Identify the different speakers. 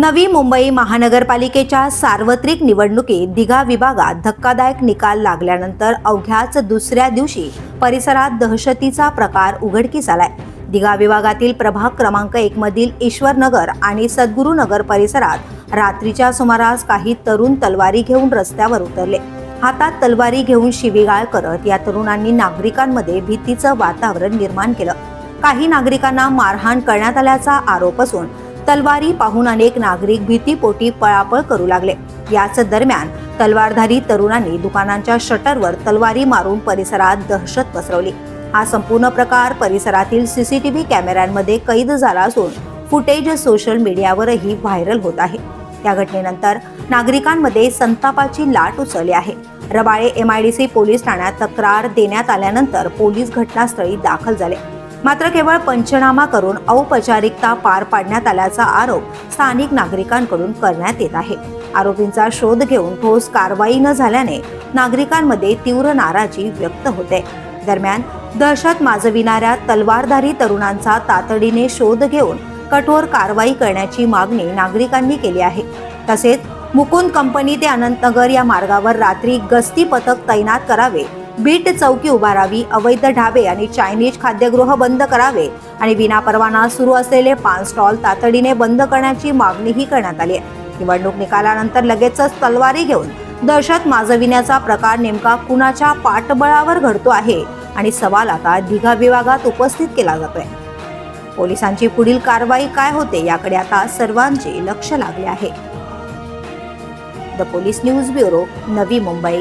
Speaker 1: नवी मुंबई महानगरपालिकेच्या सार्वत्रिक निवडणुकीत दिघा विभागात धक्कादायक निकाल लागल्यानंतर अवघ्याच दुसऱ्या दिवशी परिसरात दहशतीचा प्रकार उघडकीस आलाय। दिघा विभागातील प्रभाग क्रमांक 1 मधील ईश्वरनगर आणि सद्गुरुनगर परिसरात रात्रीच्या सुमारास काही तरुण तलवारी घेऊन रस्त्यावर उतरले। हातात तलवारी घेऊन शिवीगाळ करत या तरुणांनी नागरिकांमध्ये भीतीचं वातावरण निर्माण केलं। काही नागरिकांना मारहाण करण्यात आल्याचा आरोप असून तलवारी पाहून अनेक नागरिक भीतीपोटी पळापळ करू लागले। याच दरम्यान तलवारधारी तरुणांनी दुकानांच्या शटरवर तलवारी मारून परिसरात दहशत पसरवली। हा संपूर्ण प्रकार परिसरातील सीसीटीव्ही कॅमेऱ्यांमध्ये कैद झाला असून फुटेज सोशल मीडियावरही व्हायरल होत आहे। या घटनेनंतर नागरिकांमध्ये संतापाची लाट उसळली आहे। रबाळे MIDC पोलीस ठाण्यात तक्रार देण्यात आल्यानंतर पोलीस घटनास्थळी दाखल झाले। मात्र केवळ पंचनामा करून औपचारिकता पार पाडण्यात आल्याचा आरोप स्थानिक नागरिकांकडून करण्यात येत आहे। आरोपींचा शोध घेऊन ठोस कारवाई न झाल्याने नागरिकांमध्ये तीव्र नाराजी व्यक्त होते। दरम्यान दहशत माजविणाऱ्या तलवारधारी तरुणांचा तातडीने शोध घेऊन कठोर कारवाई करण्याची मागणी नागरिकांनी केली आहे। तसेच मुकुंद कंपनी ते अनंतनगर या मार्गावर रात्री गस्ती पथक तैनात करावे, बीट चौकी उभारावी, अवैध ढाबे आणि चायनीज खाद्यगृह बंद करावे आणि विनापरवाना सुरू असलेले पान स्टॉल तातडीने बंद करण्याची मागणीही करण्यात आली आहे। निवडणूक निकालानंतर लगेचच तलवारी घेऊन दहशत माजविण्याचा प्रकार नेमका कुणाच्या पाठबळावर घडतो आहे आणि सवाल आता दिघा विभागात उपस्थित केला जातोय। पोलिसांची पुढील कारवाई काय होते याकडे आता सर्वांचे लक्ष लागले आहे। The police news bureau, Navi Mumbai.